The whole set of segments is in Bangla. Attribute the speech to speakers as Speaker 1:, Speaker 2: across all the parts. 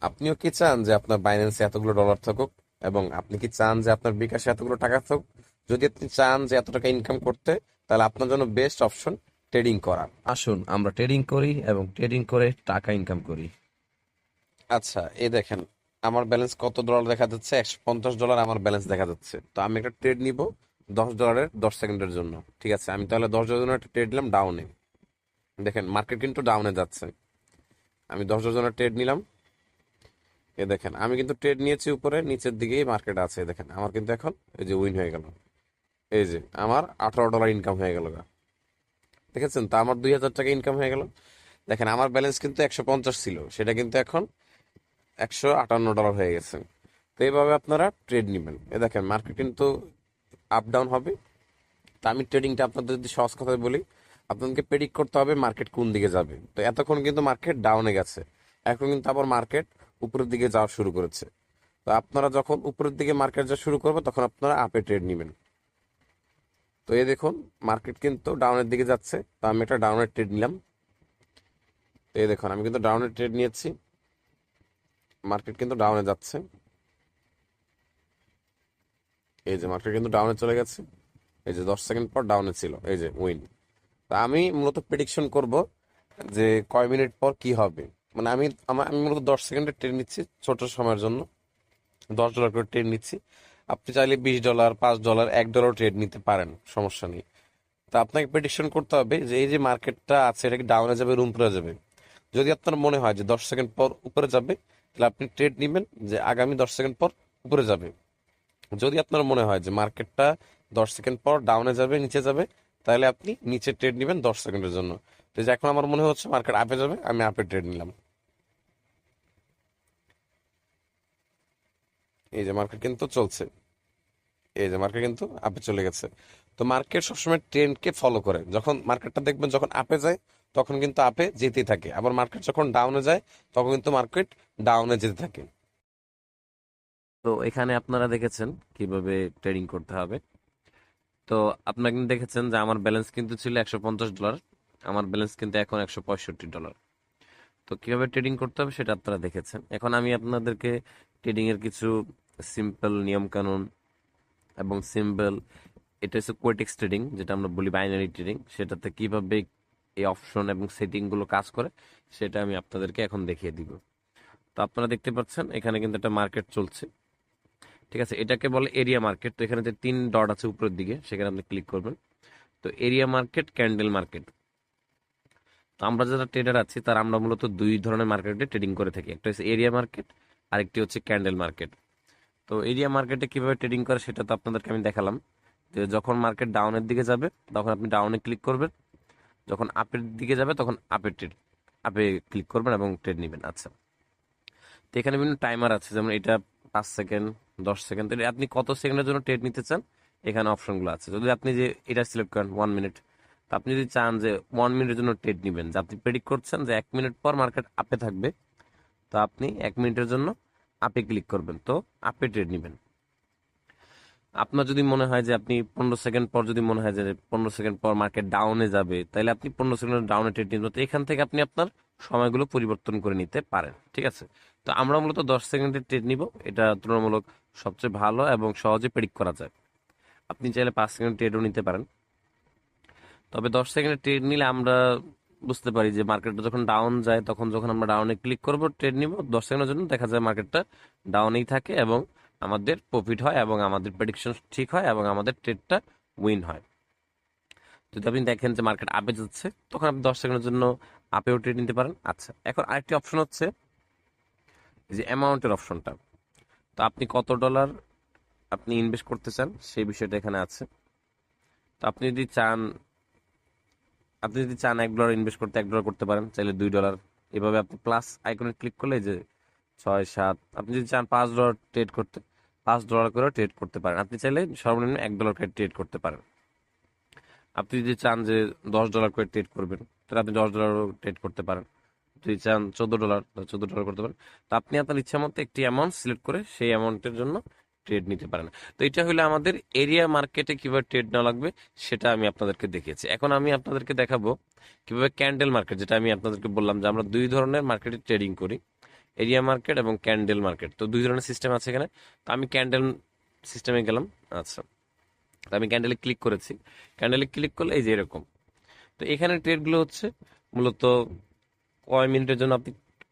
Speaker 1: আপনিও কি চান যে আপনার বাইন্যান্সে এতগুলো ডলার থাকুক, এবং আপনি কি চান যে আপনার বিকাশে এতগুলো টাকা থাকুক? যদি আপনি চান যে এত টাকা ইনকাম করতে, তাহলে আপনার জন্য বেস্ট অপশন ট্রেডিং করা। আসুন আমরা ট্রেডিং করি এবং ট্রেডিং করে টাকা ইনকাম করি। আচ্ছা, এই দেখেন, আমার ব্যালেন্স কত ডলার দেখা যাচ্ছে? $150 আমার ব্যালেন্স দেখা যাচ্ছে। তো আমি একটা ট্রেড নিব $10 10 সেকেন্ডের জন্য। ঠিক আছে, আমি তাহলে $10 জন্য একটা ট্রেড নিলাম ডাউনে। দেখেন মার্কেট কিন্তু ডাউনে যাচ্ছে। আমি $10 জন্য ট্রেড নিলাম। এ দেখেন আমি কিন্তু ট্রেড নিয়েছি উপরে, নিচের দিকেই মার্কেট আছে। এ দেখেন আমার কিন্তু এখন এই যে উইন হয়ে গেল। এই যে আমার $18 ইনকাম হয়ে গেল গা। দেখেছেন তো, আমার 2000 টাকা ইনকাম হয়ে গেল। দেখেন আমার ব্যালেন্স কিন্তু 150 ছিল, সেটা কিন্তু এখন $158 হয়ে গেছে। তো এইভাবে আপনারা ট্রেড নেবেন। এ দেখেন মার্কেট কিন্তু আপ ডাউন হবে। তো আমি ট্রেডিংটা আপনাদের যদি সহজ কথায় বলি, আপনাদেরকে প্রেডিক্ট করতে হবে মার্কেট কোন দিকে যাবে। তো এতক্ষণ কিন্তু মার্কেট ডাউনে গেছে, এখন কিন্তু আবার মার্কেট উপরের দিকে যাওয়া শুরু করেছে। তো আপনারা যখন উপরের দিকে মার্কেট যাওয়া শুরু করবে, তখন আপনারা আপে ট্রেড নেবেন। তো এই দেখুন মার্কেট কিন্তু ডাউনের দিকে যাচ্ছে, তো আমি একটা ডাউনের ট্রেড নিলাম। তো এই দেখুন আমি কিন্তু ডাউনের ট্রেড নিয়েছি, মার্কেট কিন্তু ডাউনে যাচ্ছে। এই যে মার্কেট কিন্তু ডাউনে চলে গেছে। এই যে 10 সেকেন্ড পর ডাউনে ছিল, এই যে উইন। তা আমি মূলত প্রেডিকশন করব যে কয় মিনিট পর কি হবে। মানে আমি মূলত 10 সেকেন্ডের ট্রেড নিচ্ছি ছোট সময়ের জন্য। $10 করে ট্রেড নিচ্ছি। আপনি চাইলে $20, $5, $1 ট্রেড নিতে পারেন, সমস্যা নেই। তা আপনাকে প্রেডিকশন করতে হবে যে এই যে মার্কেটটা আছে, এটা কি ডাউনে যাবে, রুম উপরে যাবে। যদি আপনার মনে হয় যে 10 সেকেন্ড পর উপরে যাবে, তাহলে আপনি ট্রেড নেবেন যে আগামী 10 সেকেন্ড পর উপরে যাবে। যদি আপনার মনে হয় যে মার্কেটটা 10 সেকেন্ড পর ডাউনে যাবে, নিচে যাবে, তাহলে আপনি নিচে ট্রেড নেবেন 10 সেকেন্ডের জন্য। তো এই যে এখন আমার মনে হচ্ছে মার্কেট আপে যাবে, আমি আপে ট্রেড নিলাম। এই যে মার্কেট কিন্তু চলছে, এই যে মার্কেট কিন্তু আপে চলে গেছে। তো মার্কেট সবসময় ট্রেন্ডকে ফলো করে। যখন মার্কেটটা দেখবেন যখন আপে যায়, তখন কিন্তু আপে যেতেই থাকে। আবার মার্কেট যখন ডাউনে যায়, তখন কিন্তু মার্কেট ডাউনে যেতে থাকে। তো এখানে আপনারা দেখেছেন কিভাবে ট্রেডিং করতে হবে। তো আপনারা কিন্তু দেখেছেন যে আমার ব্যালেন্স কিন্তু ছিল $150, আমার ব্যালেন্স কিন্তু এখন $165। তো কিভাবে ট্রেডিং করতে হবে সেটা আপনারা দেখেছেন। এখন আমি আপনাদেরকে ট্রেডিং এর কিছু সিম্পল নিয়ম কানুন এবং সিম্পল, এটা হচ্ছে কোয়েটেক্স ট্রেডিং, যেটা আমরা বলি বাইনারি ট্রেডিং, সেটাতে কিভাবে এই অপশন এবং সেটিং গুলো কাজ করে, সেটা আমি আপনাদেরকে এখন দেখিয়ে দিব। তো আপনারা দেখতে পাচ্ছেন এখানে কিন্তু একটা মার্কেট চলছে। ঠিক আছে, এটাকে বলে এরিয়া মার্কেট। তো এখানে যে 3 ডট আছে উপরের দিকে, সেখানে আপনি ক্লিক করবেন। তো এরিয়া মার্কেট, ক্যান্ডেল মার্কেট। তো আমরা যারা ট্রেডার আছি, তার আমরা মূলত দুই ধরনের মার্কেটে ট্রেডিং করে থাকি, একটা হচ্ছে এরিয়া মার্কেট, আরেকটি হচ্ছে ক্যান্ডেল মার্কেট। তো এরিয়া মার্কেটে কিভাবে ট্রেডিং করে সেটা তো আপনাদেরকে আমি দেখালাম। যে যখন মার্কেট ডাউনের দিকে যাবে, তখন আপনি ডাউনে ক্লিক করবেন। যখন আপের দিকে যাবে, তখন আপে ক্লিক করবেন এবং ট্রেড নেবেন। আচ্ছা, তো এখানে বিভিন্ন টাইমার আছে, যেমন এটা 5 সেকেন্ড, 10 সেকেন্ড। তো আপনি কত সেকেন্ডের জন্য ট্রেড নিতে চান, এখানে অপশনগুলো আছে। যদি আপনি যে এটা সিলেক্ট করেন 1 মিনিট, তো আপনি যদি চান যে 1 মিনিটের জন্য ট্রেড নেবেন, যে আপনি প্রেডিক্ট করছেন যে 1 মিনিট পর মার্কেট আপে থাকবে, তো আপনি 1 মিনিটের জন্য আপে ক্লিক করবেন, তো আপে ট্রেড নেবেন। আপনার যদি মনে হয় যে আপনি 15 সেকেন্ড পর, যদি মনে হয় যে 15 সেকেন্ড পর মার্কেট ডাউনে যাবে, তাহলে আপনি 15 সেকেন্ড ডাউনে ট্রেড নিতে, তো এখান থেকে আপনি আপনার সময়গুলো পরিবর্তন করে নিতে পারেন। ঠিক আছে, তো আমরা মূলত 10 সেকেন্ডের ট্রেড নিব, এটা তুলনামূলক সবচেয়ে ভালো এবং সহজে প্রেডিক্ট করা যায়। আপনি চাইলে 5 সেকেন্ড ট্রেডও নিতে পারেন। তবে 10 সেকেন্ডের ট্রেড নিলে আমরা বুঝতে পারি যে মার্কেটটা যখন ডাউন যায়, তখন যখন আমরা ডাউনে ক্লিক করব, ট্রেড নিব 10 সেকেন্ডের জন্য, দেখা যায় মার্কেটটা ডাউনেই থাকে এবং আমাদের প্রফিট হয় এবং আমাদের প্রেডিকশন ঠিক হয় এবং আমাদের ট্রেডটা উইন হয়। যদি আপনি দেখেন যে মার্কেট আপে যাচ্ছে, তখন আপনি 10 সেকেন্ডের জন্য আপেও ট্রেড নিতে পারেন। আচ্ছা, এখন আরেকটি অপশন হচ্ছে যে অ্যামাউন্টের অপশনটা। তো আপনি কত ডলার আপনি ইনভেস্ট করতে চান, সেই বিষয়টা এখানে আছে। তো আপনি যদি চান $1 ইনভেস্ট করতে, $1 করতে পারেন, চাইলে $2। এভাবে আপনি প্লাস আইকনে ক্লিক করলে যে 6, 7, আপনি যদি চান $5 ট্রেড করতে, $5 করে ট্রেড করতে পারেন। আপনি চাইলে সর্বনিম্ন $1 করে ট্রেড করতে পারেন। আপনি যদি চান যে $10 করে ট্রেড করবেন, তাহলে আপনি $10 ট্রেড করতে পারেন। যদি চান $14, $14 করতে পারেন। তো আপনি আপনার ইচ্ছা মতো একটি অ্যামাউন্ট সিলেক্ট করে সেই অ্যামাউন্টের জন্য ট্রেড নিতে পারেন। তো এটা হলো আমাদের এরিয়া মার্কেটে কিভাবে ট্রেড নেওয়া লাগবে, সেটা আমি আপনাদেরকে দেখিয়েছি। এখন আমি আপনাদেরকে দেখাবো কিভাবে ক্যান্ডেল মার্কেট, যেটা আমি আপনাদেরকে বললাম যে আমরা দুই ধরনের মার্কেটে ট্রেডিং করি,
Speaker 2: এরিয়া মার্কেট এবং ক্যান্ডেল মার্কেট, তো দুই ধরনের সিস্টেম আছে এখানে। তো আমি ক্যান্ডেল সিস্টেমে গেলাম। আচ্ছা, তো আমি ক্যান্ডেলে ক্লিক করেছি। ক্যান্ডেলে ক্লিক করলে এই যে এরকম। তো এখানে ট্রেডগুলো হচ্ছে মূলত কয় মিনিটের জন্য আপনি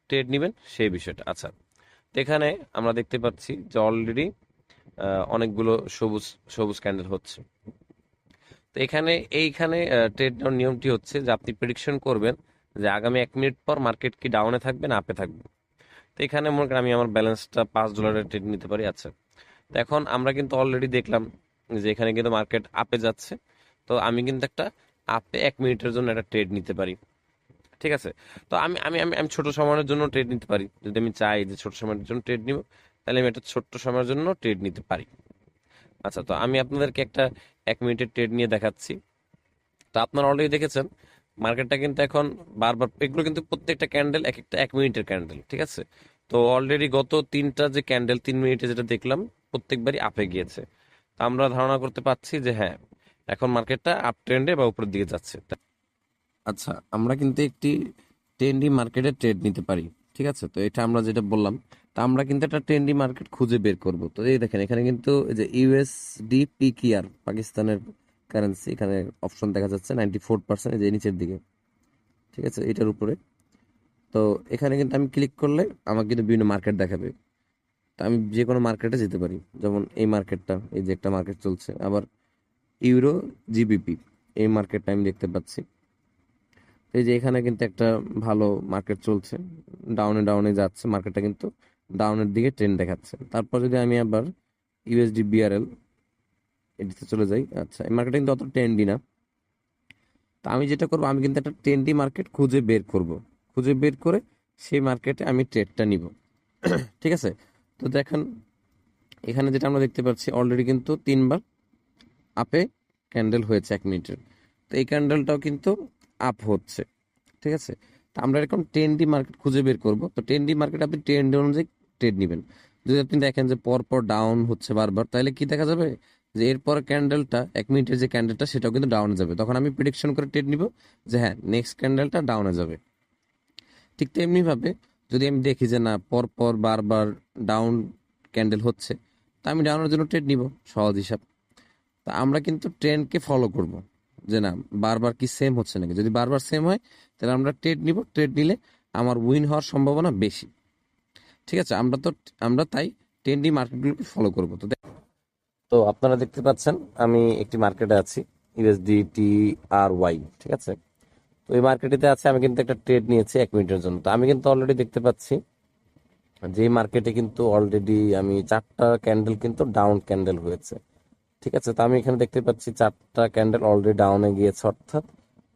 Speaker 2: ট্রেড নেবেন সেই বিষয়টা। আচ্ছা, তো এখানে আমরা দেখতে পাচ্ছি যে অলরেডি অনেকগুলো সবুজ সবুজ ক্যান্ডেল হচ্ছে। তো এইখানে ট্রেড নেওয়ার নিয়মটি হচ্ছে যে আপনি প্রেডিকশন করবেন যে আগামী 1 মিনিট পর মার্কেট কি ডাউনে থাকবে না আপে থাকবে। তো এখানে মনে করেন আমি আমার ব্যালেন্সটা $5 ট্রেড নিতে পারি। আচ্ছা, তো এখন আমরা কিন্তু অলরেডি দেখলাম যে এখানে কিন্তু মার্কেট আপে যাচ্ছে। তো আমি কিন্তু একটা আপে 1 মিনিটের জন্য একটা ট্রেড নিতে পারি। ঠিক আছে। তো আমি আমি আমি আমি ছোট সময়ের জন্য ট্রেড নিতে পারি। যদি আমি চাই যে ছোট সময়ের জন্য ট্রেড নিব, তাহলে আমি একটা ছোট্ট সময়ের জন্য ট্রেড নিতে পারি। আচ্ছা, তো আমি আপনাদেরকে একটা 1 মিনিটের ট্রেড নিয়ে দেখাচ্ছি। তো আপনারা অলরেডি দেখেছেন মার্কেটটা কিন্তু এখন বারবার, এগুলো কিন্তু প্রত্যেকটা ক্যান্ডেল এক একটা 1 মিনিটের ক্যান্ডেল, ঠিক আছে। তো অলরেডি গত তিনটা যে ক্যান্ডেল 3 মিনিটে যেটা দেখলাম প্রত্যেকবারই আপে গিয়েছে। তো আমরা ধারণা করতে পারছি যে হ্যাঁ, এখন মার্কেটটা আপ ট্রেন্ডে বা উপরের দিকে যাচ্ছে। আচ্ছা, আমরা কিন্তু একটি ট্রেন্ডি মার্কেটে ট্রেড নিতে পারি। ঠিক আছে, তো এটা আমরা যেটা বললাম, তা আমরা কিন্তু একটা ট্রেন্ডি মার্কেট খুঁজে বের করব। তো এই দেখেন এখানে কিন্তু এই যে ইউএসডি পিকিআর, পাকিস্তানের কারেন্সি, এখানে অপশন দেখা যাচ্ছে 94%, এই যে নিচের দিকে। ঠিক আছে, এটার উপরে। তো এখানে কিন্তু আমি ক্লিক করলে আমাকে কিন্তু বিভিন্ন মার্কেট দেখাবে। তো আমি যে কোনো মার্কেটে যেতে পারি, যেমন এই মার্কেটটা, এই যে একটা মার্কেট চলছে, আবার ইউরো জিবিপি, এই মার্কেটটা আমি দেখতে পাচ্ছি। এই যে এখানে কিন্তু একটা ভালো মার্কেট চলছে, ডাউনে ডাউনে যাচ্ছে মার্কেটটা, কিন্তু ডাউনের দিকে ট্রেন্ড দেখাচ্ছে। তারপর যদি আমি আবার ইউএসডি বিআরএল এটিতে চলে যাই, আচ্ছা এই মার্কেটটা কিন্তু অত ট্রেন্ডি না। তো আমি যেটা করবো, আমি কিন্তু একটা ট্রেন্ডি মার্কেট খুঁজে বের করব, খুঁজে বের করে সেই মার্কেটে আমি ট্রেডটা নিব। ঠিক আছে। তো দেখেন এখানে যেটা আমরা দেখতে পাচ্ছি, অলরেডি কিন্তু 3বার আপে ক্যান্ডেল হয়েছে 1 মিনিটের। তো এই ক্যান্ডেলটাও কিন্তু আপ হচ্ছে। ঠিক আছে। তো আমরা এরকম ট্রেন্ডি মার্কেট খুঁজে বের করব। তো ট্রেন্ডি মার্কেট আপনি ট্রেন্ড অনুযায়ী ট্রেড নেবেন। যদি আপনি দেখেন যে পর পর ডাউন হচ্ছে বারবার, তাহলে কি দেখা যাবে যে এরপর ক্যান্ডেলটা 1 মিনিটের যে ক্যান্ডেলটা সেটাও কিন্তু ডাউনে যাবে, তখন আমি প্রেডিকশন করে ট্রেড নিব যে হ্যাঁ নেক্সট ক্যান্ডেলটা ডাউনে যাবে। ঠিক তেমনি ভাবে যদি আমি দেখি যে না পর পর বারবার ডাউন ক্যান্ডেল হচ্ছে, তা আমি ডাউনের জন্য ট্রেড নিব, সহজ হিসাব। তা আমরা কিন্তু ট্রেন্ডকে ফলো করব যে না বারবার কি সেম হচ্ছে নাকি। যদি বারবার সেম হয় তাহলে আমরা ট্রেড নিব, ট্রেড নিলে আমার উইন হওয়ার সম্ভাবনা বেশি। ঠিক আছে, আমরা তাই ট্রেন্ডি মার্কেটগুলোকে ফলো করব। তো আপনারা দেখতে পাচ্ছেন আমি একটি মার্কেটে আছি, ইউএসডি টি আর ওয়াই। ঠিক আছে, তো এই মার্কেটেতে আছে, আমি কিন্তু একটা ট্রেড নিয়েছি 1 মিনিটের জন্য। তো আমি কিন্তু অলরেডি দেখতে পাচ্ছি যে মার্কেটে কিন্তু অলরেডি আমি 4টা ক্যান্ডেল কিন্তু ডাউন ক্যান্ডেল হয়েছে। ঠিক আছে, তো আমি এখানে দেখতে পাচ্ছি 4টা ক্যান্ডেল অলরেডি ডাউনে গিয়েছে, অর্থাৎ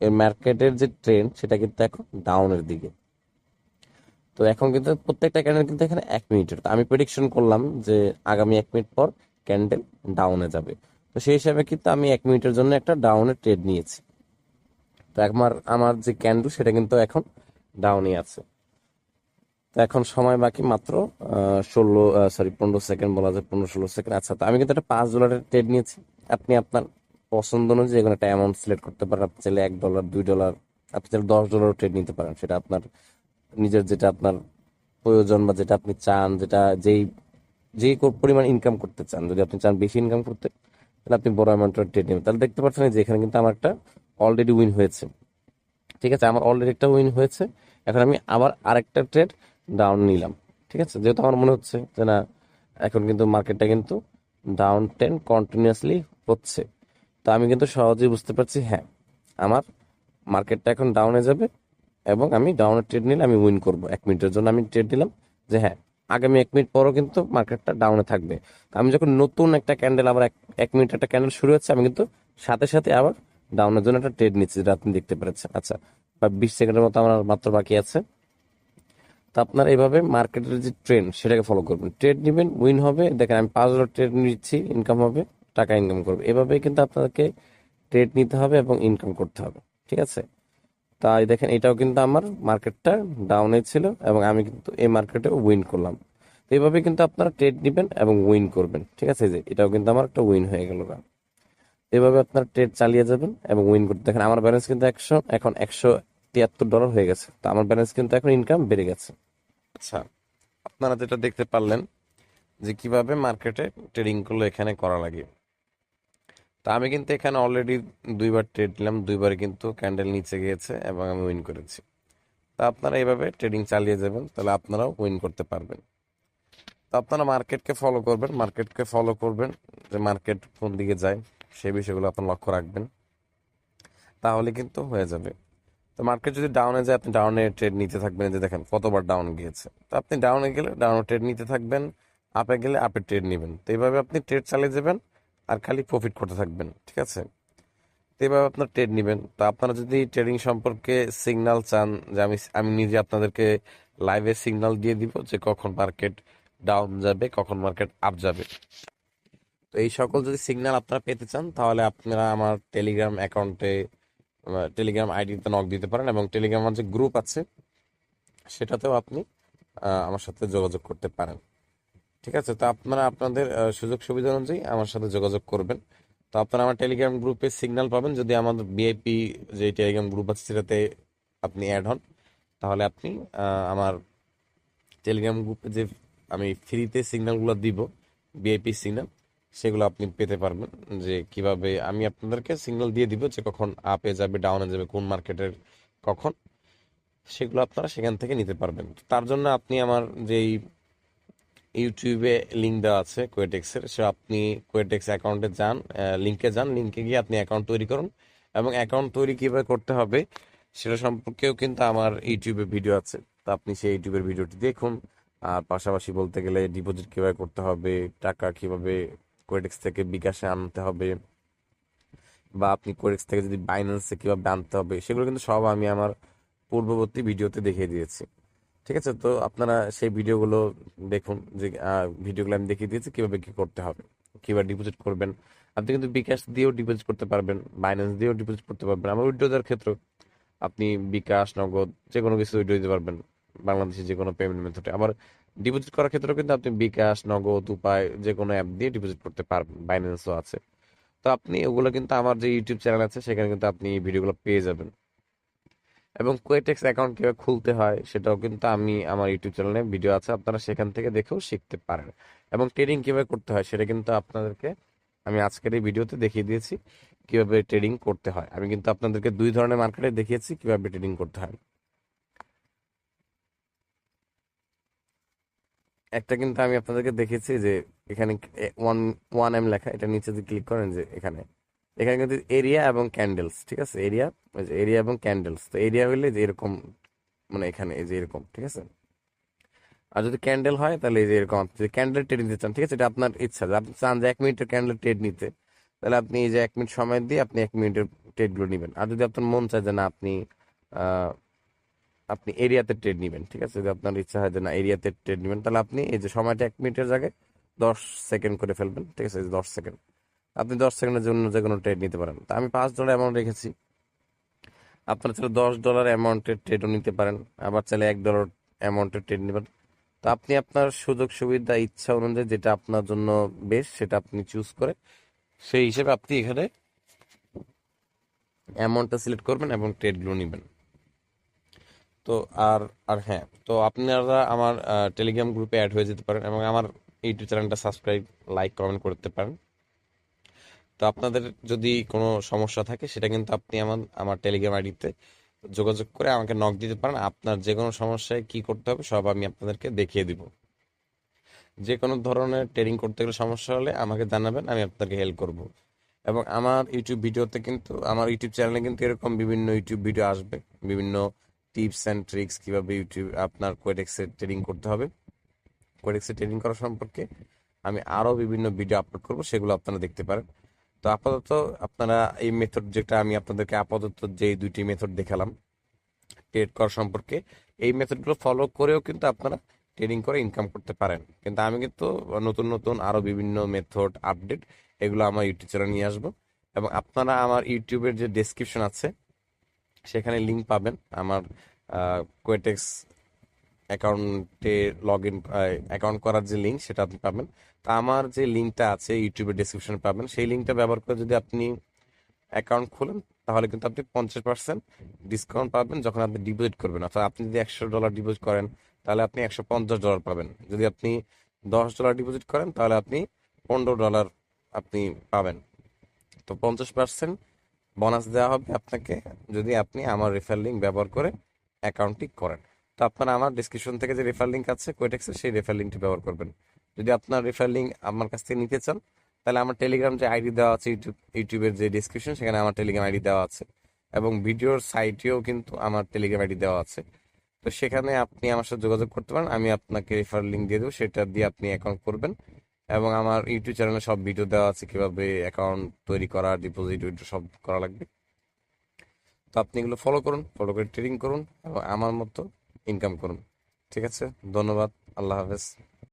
Speaker 2: এই মার্কেটের যে ট্রেন্ড সেটা কিন্তু এখন ডাউনের দিকে। তো এখন কিন্তু প্রত্যেকটা ক্যান্ডেল কিন্তু এখানে 1 মিনিটের। তো আমি প্রেডিকশন করলাম যে আগামী 1 মিনিট পর ক্যান্ডেল ডাউনে যাবে। তো সেই হিসাবে কিন্তু আমি 1 মিনিটের জন্য একটা ডাউনের ট্রেড নিয়েছি। তো আমার আমার যে ক্যান্ডেল সেটা কিন্তু এখন ডাউনই আছে। তো এখন সময় বাকি মাত্র 15 সেকেন্ড বলা যায়, 15-16 সেকেন্ড। আচ্ছা, তো আমি কিন্তু একটা $5 ট্রেড নিয়েছি। আপনি আপনার পছন্দ অনুযায়ী যে কোনো একটা অ্যামাউন্ট সিলেক্ট করতে পারেন। আপনি চাইলে $1, $2, আপনি চাইলে $10 ট্রেড নিতে পারেন। সেটা আপনার নিজের, যেটা আপনার প্রয়োজন বা যেটা আপনি চান, যেটা যেই পরিমাণ ইনকাম করতে চান। যদি আপনি চান বেশি ইনকাম করতে, তাহলে আপনি বড় অ্যামাউন্টের ট্রেড নেবেন। তাহলে দেখতে পাচ্ছেন যে এখানে কিন্তু আমার একটা অলরেডি উইন হয়েছে। ঠিক আছে, আমার অলরেডি একটা উইন হয়েছে। এখন আমি আবার আরেকটা ট্রেড ডাউন নিলাম। ঠিক আছে, যেহেতু আমার মনে হচ্ছে যে না এখন কিন্তু মার্কেটটা কিন্তু ডাউন ট্রেন্ড কন্টিনিউয়াসলি হচ্ছে, তো আমি কিন্তু সহজেই বুঝতে পারছি হ্যাঁ আমার মার্কেটটা এখন ডাউনে যাবে, এবং আমি ডাউনের ট্রেড নিলে আমি উইন করব। 1 মিনিটের জন্য আমি ট্রেড নিলাম যে হ্যাঁ আগামী 1 মিনিট পরও কিন্তু মার্কেটটা ডাউনে থাকবে। তো আমি যখন নতুন একটা ক্যান্ডেল আবার 1 মিনিট একটা ক্যান্ডেল শুরু হচ্ছে, আমি কিন্তু সাথে সাথে আবার ডাউনের জন্য একটা ট্রেড নিচ্ছি, যেটা আপনি দেখতে পেরেছেন। আচ্ছা, বা 20 সেকেন্ডের মতো আমার মাত্র বাকি আছে। তো আপনারা এইভাবে মার্কেটের যে ট্রেন্ড সেটাকে ফলো করবেন, ট্রেড নেবেন, উইন হবে। দেখেন আমি $5 ট্রেড নিচ্ছি, ইনকাম হবে, টাকা ইনকাম করবে। এভাবেই কিন্তু আপনাদেরকে ট্রেড নিতে হবে এবং ইনকাম করতে হবে। ঠিক আছে, তাই দেখেন এটাও কিন্তু আমার মার্কেটটা ডাউনে ছিল এবং আমি কিন্তু এই মার্কেটে উইন করলাম। তো এইভাবে কিন্তু আপনারা ট্রেড নেবেন এবং উইন করবেন। ঠিক আছে, এই যে এটাও কিন্তু আমার একটা উইন হয়ে গেল। এভাবে আপনারা ট্রেড চালিয়ে যাবেন এবং উইন করতে। দেখেন আমার ব্যালেন্স কিন্তু এখন $173 হয়ে গেছে। তো আমার ব্যালেন্স কিন্তু এখন ইনকাম বেড়ে গেছে।
Speaker 1: আচ্ছা, আপনারা যেটা দেখতে পারলেন যে কিভাবে মার্কেটে ট্রেডিং গুলো এখানে করা লাগে। তা আমি কিন্তু এখানে অলরেডি 2বার ট্রেড নিলাম, 2বারই কিন্তু ক্যান্ডেল নিচে গিয়েছে এবং আমি উইন করেছি। তা আপনারা এইভাবে ট্রেডিং চালিয়ে যাবেন, তাহলে আপনারাও উইন করতে পারবেন। তো আপনারা মার্কেটকে ফলো করবেন, মার্কেটকে ফলো করবেন, যে মার্কেট কোন দিকে যায় সেই বিষয়গুলো আপনার লক্ষ্য রাখবেন, তাহলে কিন্তু হয়ে যাবে। তো মার্কেট যদি ডাউনে যায়, আপনি ডাউনে ট্রেড নিতে থাকবেন। এই যে দেখেন কতবার ডাউন গিয়েছে, তো আপনি ডাউনে গেলে ডাউনে ট্রেড নিতে থাকবেন, আপে গেলে আপে ট্রেড নেবেন। তো এইভাবে আপনি ট্রেড চালিয়ে যাবেন আর খালি প্রফিট করতে থাকবেন, ঠিক আছে? তো এইভাবে আপনার ট্রেড নেবেন। তো আপনারা যদি ট্রেডিং সম্পর্কে সিগন্যাল চান, যে আমি আমি নিজে আপনাদেরকে লাইভে সিগন্যাল দিয়ে দিব যে কখন মার্কেট ডাউন যাবে, কখন মার্কেট আপ যাবে, তো এই সকল যদি সিগন্যাল আপনারা পেতে চান, তাহলে আপনারা আমার টেলিগ্রাম অ্যাকাউন্টে, টেলিগ্রাম আইডিতে নক দিতে পারেন, এবং টেলিগ্রামের যে গ্রুপ আছে সেটাতেও আপনি আমার সাথে যোগাযোগ করতে পারেন, ঠিক আছে? তো আপনারা আপনাদের সুযোগ সুবিধা অনুযায়ী আমার সাথে যোগাযোগ করবেন। তো আপনারা আমার টেলিগ্রাম গ্রুপে সিগন্যাল পাবেন যদি আমাদের বিআইপি যে টেলিগ্রাম গ্রুপ আছে সেটাতে আপনি অ্যাড হন, তাহলে আপনি আমার টেলিগ্রাম গ্রুপে যে আমি ফ্রিতে সিগন্যালগুলো দিব, ভিআইপি সিগন্যাল, সেগুলো আপনি পেতে পারবেন। যে কিভাবে আমি আপনাদেরকে সিগন্যাল দিয়ে দিব যে কখন আপে যাবে, ডাউনে যাবে, কোন মার্কেটের কখন, সেগুলো আপনারা সেখান থেকে নিতে পারবেন। তো তার জন্য আপনি আমার যেই ইউটিউবে লিঙ্ক দেওয়া আছে কোয়েটেক্সের, সে আপনি কোয়েটেক্স অ্যাকাউন্টে যান, লিঙ্কে যান, লিঙ্কে গিয়ে আপনি অ্যাকাউন্ট তৈরি করুন, এবং অ্যাকাউন্ট তৈরি কিভাবে করতে হবে সেটা সম্পর্কেও কিন্তু আমার ইউটিউবে ভিডিও আছে। তো আপনি সেই ইউটিউবের ভিডিওটি দেখুন। আর পাশাপাশি বলতে গেলে ডিপোজিট কিভাবে করতে হবে, টাকা কিভাবে কোয়েটেক্স থেকে বিকাশে আনতে হবে, বা আপনি কোয়েটেক্স থেকে যদি বাইন্যান্সে কিভাবে আনতে হবে, সেগুলো কিন্তু সব আমি আমার পূর্ববর্তী ভিডিওতে দেখিয়ে দিয়েছি, ঠিক আছে? তো আপনারা সেই ভিডিওগুলো দেখুন, যে ভিডিওগুলো আমি দেখিয়ে দিয়েছি কিভাবে কি করতে হবে, কিভাবে ডিপোজিট করবেন। আপনি কিন্তু বিকাশ দিয়েও ডিপোজিট করতে পারবেন, বাইন্যান্স দিয়েও ডিপোজিট করতে পারবেন। আমার উইথড্র দেওয়ার ক্ষেত্রে আপনি বিকাশ, নগদ যে কোনো কিছু উইথড্র দিতে পারবেন, বাংলাদেশে যে কোনো পেমেন্ট মেথডে। আবার ডিপোজিট করার ক্ষেত্রেও কিন্তু আপনি বিকাশ, নগদ, উপায় যে কোনো অ্যাপ দিয়ে ডিপোজিট করতে পারবেন, বাইন্যান্সও আছে। তো আপনি ওগুলো কিন্তু আমার যে ইউটিউব চ্যানেল আছে সেখানে কিন্তু আপনি এই ভিডিওগুলো পেয়ে যাবেন। এবং কোয়েটেক্স অ্যাকাউন্ট কিভাবে খুলতে হয় সেটাও কিন্তু আমি আমার ইউটিউব চ্যানেলে ভিডিও আছে, আপনারা সেখান থেকে দেখেও শিখতে পারেন। এবং ট্রেডিং কিভাবে করতে হয় সেটা কিন্তু আপনাদেরকে আমি আজকের এই ভিডিওতে দেখিয়ে দিয়েছি কিভাবে ট্রেডিং করতে হয়। আমি কিন্তু আপনাদেরকে 2 ধরনের মার্কেটে দেখিয়েছি কিভাবে ট্রেডিং করতে হয়। একটা কিন্তু আমি আপনাদেরকে দেখেছি যে এখানে ওয়ান ওয়ান এম লেখা, এটা নিচে যদি ক্লিক করেন, যে এখানে এখানে কিন্তু এরিয়া এবং ক্যান্ডেলস, ঠিক আছে? এরিয়া, এরিয়া এবং ক্যান্ডেলস। তো এরিয়া হইলে যে এরকম, মানে এখানে এই যে এরকম, ঠিক আছে? আর যদি ক্যান্ডেল হয় তাহলে এই যে এরকম, আপনি যদি ক্যান্ডেল ট্রেড নিতে চান, ঠিক আছে, এটা আপনার ইচ্ছা। যে আপনি চান যে 1 মিনিটের ক্যান্ডেল ট্রেড নিতে, তাহলে আপনি এই যে 1 মিনিট সময় দিয়ে আপনি 1 মিনিটের ট্রেডগুলো নেবেন। আর যদি আপনার মন চায় যে না, আপনি আহ, আপনি এরিয়াতে ট্রেড নেবেন, ঠিক আছে, যদি আপনার ইচ্ছা হয় যে না এরিয়াতে ট্রেড নেবেন, তাহলে আপনি এই যে সময়টা 1 মিনিটের জায়গায় 10 সেকেন্ড করে ফেলবেন, ঠিক আছে? 10 সেকেন্ড, আপনি 10 সেকেন্ডের জন্য যে কোনো ট্রেড নিতে পারেন। তা আমি $5 অ্যামাউন্ট রেখেছি, আপনারা চাইলে $10 অ্যামাউন্টের ট্রেডও নিতে পারেন, আবার চাইলে $1 অ্যামাউন্টের ট্রেড নেবেন। তো আপনি আপনার সুযোগ সুবিধা ইচ্ছা অনুযায়ী যেটা আপনার জন্য বেশ সেটা আপনি চুজ করে সেই হিসেবে আপনি এখানে অ্যামাউন্টটা সিলেক্ট করবেন এবং ট্রেডগুলো নেবেন। তো আর আর হ্যাঁ, তো আপনারা আমার টেলিগ্রাম গ্রুপে অ্যাড হয়ে যেতে পারেন, এবং আমার ইউটিউব চ্যানেলটা সাবস্ক্রাইব, লাইক, কমেন্ট করতে পারেন। তো আপনাদের যদি কোনো সমস্যা থাকে সেটা কিন্তু আপনি আমার আমার টেলিগ্রাম আইডিতে যোগাযোগ করে আমাকে নক দিতে পারেন। আপনার যে কোনো সমস্যায় কি করতে হবে সব আমি আপনাদেরকে দেখিয়ে দিব। যে কোনো ধরনের ট্রেডিং করতে গেলে সমস্যা হলে আমাকে জানাবেন, আমি আপনাদেরকে হেল্প করব। এবং আমার ইউটিউব ভিডিওতে কিন্তু, আমার ইউটিউব চ্যানেলে কিন্তু এরকম বিভিন্ন ইউটিউব ভিডিও আসবে, বিভিন্ন টিপস অ্যান্ড ট্রিক্স কিভাবে ইউটিউব আপনার কোয়েডেক্সে ট্রেডিং করতে হবে, কোয়েডেক্সে ট্রেডিং করা সম্পর্কে আমি আরও বিভিন্ন ভিডিও আপলোড করব, সেগুলো আপনারা দেখতে পারেন। তো আপাতত আপনারা এই মেথড, যেটা আমি আপনাদেরকে আপাতত যে 2টি মেথড দেখালাম ট্রেড করা সম্পর্কে, এই মেথডগুলো ফলো করেও কিন্তু আপনারা ট্রেডিং করে ইনকাম করতে পারেন। কিন্তু আমি কিন্তু নতুন নতুন আরো বিভিন্ন মেথড আপডেট এগুলো আমার ইউটিউব চ্যানেলে নিয়ে আসবো। এবং আপনারা আমার ইউটিউবের যে ডেসক্রিপশন আছে সেখানে লিংক পাবেন আমার কোয়েটেক্স অ্যাকাউন্টে লগ ইন, অ্যাকাউন্ট করার যে লিঙ্ক সেটা আপনি পাবেন। তা আমার যে লিঙ্কটা আছে ইউটিউবের ডেসক্রিপশনে পাবেন, সেই লিঙ্কটা ব্যবহার করে যদি আপনি অ্যাকাউন্ট খুলেন, তাহলে কিন্তু আপনি 50% ডিসকাউন্ট পাবেন যখন আপনি ডিপোজিট করবেন। অর্থাৎ আপনি যদি $100 ডিপোজিট করেন, তাহলে আপনি $150 পাবেন। যদি আপনি $10 ডিপোজিট করেন তাহলে আপনি $15 আপনি পাবেন। তো 50% বোনাস দেওয়া হবে আপনাকে যদি আপনি আমার রেফার লিঙ্ক ব্যবহার করে অ্যাকাউন্টটি করেন। তো আপনারা আমার ডিসক্রিপশন থেকে যে রেফার লিঙ্ক আছে কোয়েটেক্সের, সেই রেফার লিঙ্কটি ব্যবহার করবেন। যদি আপনার রেফার লিঙ্ক আমার কাছ থেকে নিতে চান তাহলে আমার টেলিগ্রাম যে আইডি দেওয়া আছে, ইউটিউবের যে ডিসক্রিপশন, সেখানে আমার টেলিগ্রাম আইডি দেওয়া আছে এবং ভিডিওর সাইটেও কিন্তু আমার টেলিগ্রাম আইডি দেওয়া আছে। তো সেখানে আপনি আমার সাথে যোগাযোগ করতে পারেন, আমি আপনাকে রেফার লিঙ্ক দিয়ে দেবো, সেটা দিয়ে আপনি অ্যাকাউন্ট করবেন। এবং আমার ইউটিউব চ্যানেলে সব ভিডিও দেওয়া আছে কিভাবে অ্যাকাউন্ট তৈরি করা, ডিপোজিট উইথড্র সব করা লাগবে। তো আপনি এগুলো ফলো করুন, ফলো করে ট্রেডিং করুন এবং আমার মতো ইনকাম করুন। ঠিক আছে, ধন্যবাদ, আল্লাহ হাফেজ।